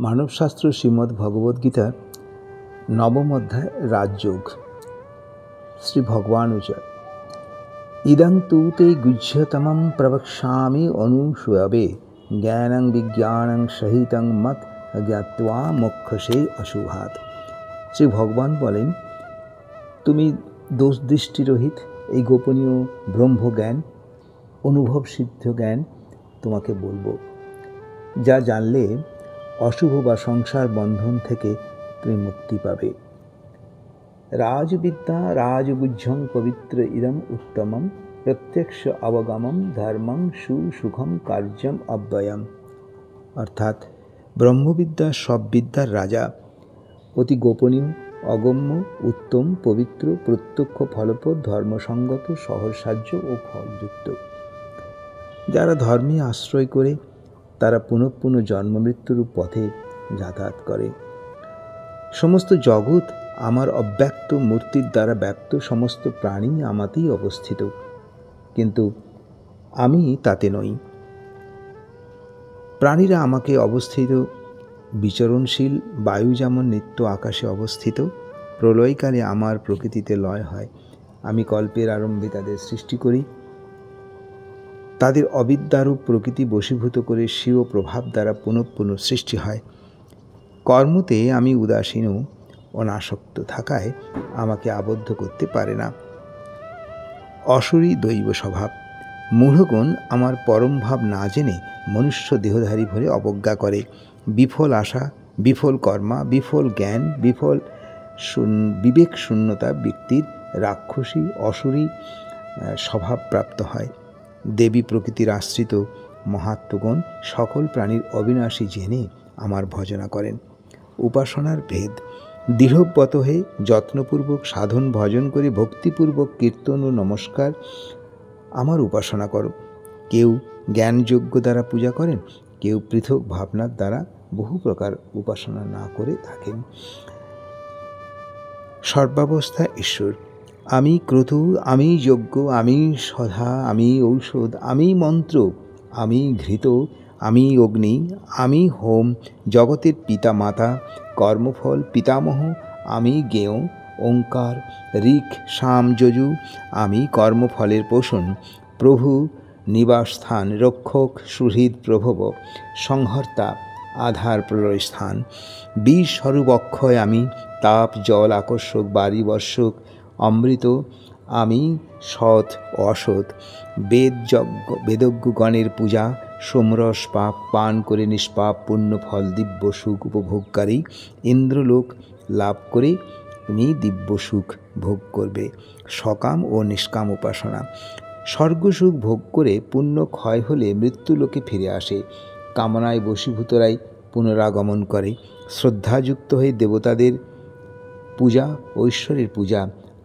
মানবশাস্ত্র শ্রীমদ্ ভগবদ্গীতার নবম অধ্যায় রাজযোগ। শ্রী ভগবান উচয় ইদং তু তে গুহ্যতমং প্রবক্ষ্যামি অনুশ্রবে জ্ঞানং বিজ্ঞানং সহিতং মত জ্ঞাত্বা মোক্ষসে অশুভাৎ। শ্রী ভগবান বলেন, তুমি দোষ দৃষ্টিরহিত এই গোপনীয় ব্রহ্মজ্ঞান, অনুভব সিদ্ধ জ্ঞান তোমাকে বলবো, যা জানলে অশুভ বা সংসার বন্ধন থেকে তুমি মুক্তি পাবে। রাজবিদ্যা রাজগুহ্যং পবিত্র ইদম উত্তমম প্রত্যক্ষ অবগমম ধর্মং সুসুখম কার্যম অব্যয়ম। অর্থাৎ ব্রহ্মবিদ্যা সব বিদ্যার রাজা, অতি গোপনীয়, অগম্য, উত্তম, পবিত্র, প্রত্যক্ষ, ফলপ্রদ, ধর্মসঙ্গত, সহজসাধ্য ও ফলযুক্ত। যারা ধর্মে আশ্রয় করে তারা পুনঃ পুনঃ জন্মমৃত্যুরূপ পথে যাতায়াত করে। সমস্ত জগৎ আমার অব্যক্ত মূর্তির দ্বারা ব্যক্ত, সমস্ত প্রাণী আমাতেই অবস্থিত, কিন্তু আমি তাতে নই। প্রাণীরা আমাকে অবস্থিত, বিচরণশীল, বায়ু যেমন নিত্য আকাশে অবস্থিত। প্রলয়কালে আমার প্রকৃতিতে লয় হয়, আমি কল্পের আরম্ভে তাদের সৃষ্টি করি। তাদের অবিদ্যারূপ প্রকৃতি বশীভূত করে স্বীয় প্রভাব দ্বারা পুনঃ পুনঃ সৃষ্টি হয়। কর্মতে আমি উদাসীন ও অনাসক্ত থাকায় আমাকে আবদ্ধ করতে পারে না। অসুরী দৈব স্বভাব, মূঢ়গণ আমার পরম ভাব না জেনে মনুষ্য দেহধারী ভরে অবজ্ঞা করে। বিফল আশা, বিফল কর্মা, বিফল জ্ঞান, বিফল বিবেক শূন্যতা ব্যক্তির রাক্ষসী অসুরী স্বভাব প্রাপ্ত হয়। দেবী প্রকৃতির আশ্রিত মহাত্মগণ সকল প্রাণীর অবিনাশী জেনে আমার ভজনা করেন। উপাসনার ভেদ, দৃঢ়ব্রত হয়ে যত্নপূর্বক সাধন ভজন করে ভক্তিপূর্বক কীর্তন ও নমস্কার আমার উপাসনা করো। কেউ জ্ঞানযোগ্য দ্বারা পূজা করেন, কেউ পৃথক ভাবনার দ্বারা বহু প্রকার উপাসনা না করে থাকেন। সর্বাবস্থা ঈশ্বর, আমি ক্রতু, আমি যজ্ঞ, আমি সধা, আমি ঔষধ, আমি মন্ত্র, আমি ঘৃত, আমি অগ্নি, আমি হোম, জগতের পিতা মাতা, কর্মফল পিতামহ, আমি জ্ঞেয়, ওঙ্কার, ঋক্, সাম, যজু, আমি কর্মফলের পোষণ, প্রভু, নিবাসস্থান, রক্ষক, সুহৃদ, প্রভব, সংহর্তা, আধার, প্রলয়স্থান, বীজ স্বরূপ অক্ষয় আমি, তাপ, জল, আকর্ষক, বারি, বর্ষক, অমৃত, আমি সৎ ও অসৎ, বেদজ্ঞগণের পূজা, সোমরস পাপ পান করে নিষ্পাপ পুণ্য ফল দিব্য সুখ উপভোগকারী, ইন্দ্রলোক লাভ করে তুমি দিব্য সুখ ভোগ করবে। সকাম ও নিষ্কাম উপাসনা, স্বর্গসুখ ভোগ করে পুণ্য ক্ষয় হলে মৃত্যুলোকে ফিরে আসে। কামনায় বশীভূতরাই পুনরাগমন করে। শ্রদ্ধাযুক্ত হয়ে দেবতাদের পূজা, ঐশ্বরের পূজা,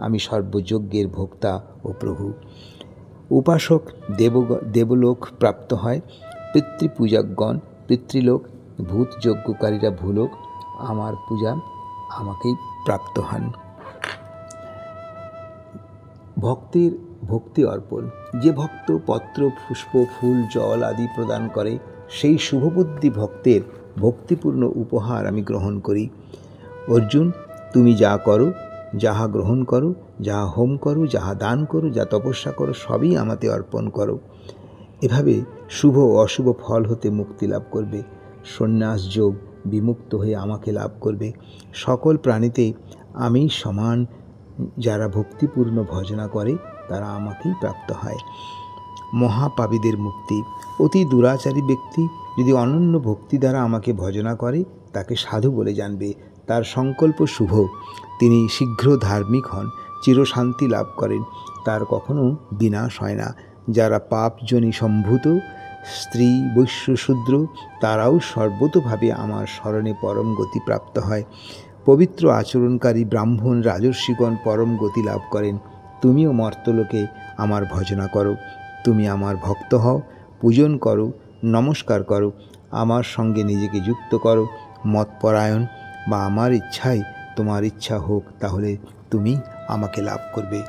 আমি সর্বযজ্ঞের ভোক্তা ও প্রভু। উপাসক দেবলোক প্রাপ্ত হয়, পিতৃপূজকগণ পিতৃলোক, ভূত যজ্ঞকারীরা ভূলোক, আমার পূজা আমাকেই প্রাপ্ত হন। ভক্তের ভক্তি অর্পণ, যে ভক্ত পত্র, পুষ্প, ফুল, জল আদি প্রদান করে, সেই শুভবুদ্ধি ভক্তের ভক্তিপূর্ণ উপহার আমি গ্রহণ করি। অর্জুন, তুমি যা করো, যাহা গ্রহণ করো, যাহা হোম করো, যাহা দান করো, যা তপস্যা করো, সবই আমাতে অর্পণ করো। এভাবে শুভ ও অশুভ ফল হতে মুক্তি লাভ করবে। সন্ন্যাস যোগ বিমুক্ত হয়ে আমাকে লাভ করবে। সকল প্রাণীতে আমি সমান, যারা ভক্তিপূর্ণ ভজনা করে তারা আমাকেই প্রাপ্ত হয়। মহাপাপীদের মুক্তি, অতি দুরাচারী ব্যক্তি যদি অনন্য ভক্তি দ্বারা আমাকে ভজনা করে তাকে সাধু বলে জানবে। তার সংকল্প শুভ, তিনি শীঘ্র ধার্মিক হন, চিরশান্তি লাভ করেন, তার কখনো বিনাশ হয় না। যারা পাপজনী সম্ভূত, স্ত্রী, বৈশ্য, শূদ্র, তারাও সর্বতোভাবে আমার স্মরণে পরম গতি প্রাপ্ত হয়। পবিত্র আচরণকারী ব্রাহ্মণ, রাজর্ষিগণ পরম গতি লাভ করেন। তুমিও মর্তলোকে আমার ভজনা করো, তুমি আমার ভক্ত হও, পূজন করো, নমস্কার করো, আমার সঙ্গে নিজেকে যুক্ত করো। মতপরায়ণ বা আমার ইচ্ছাই তোমার ইচ্ছা হোক, তাহলে তুমি আমাকে লাভ করবে।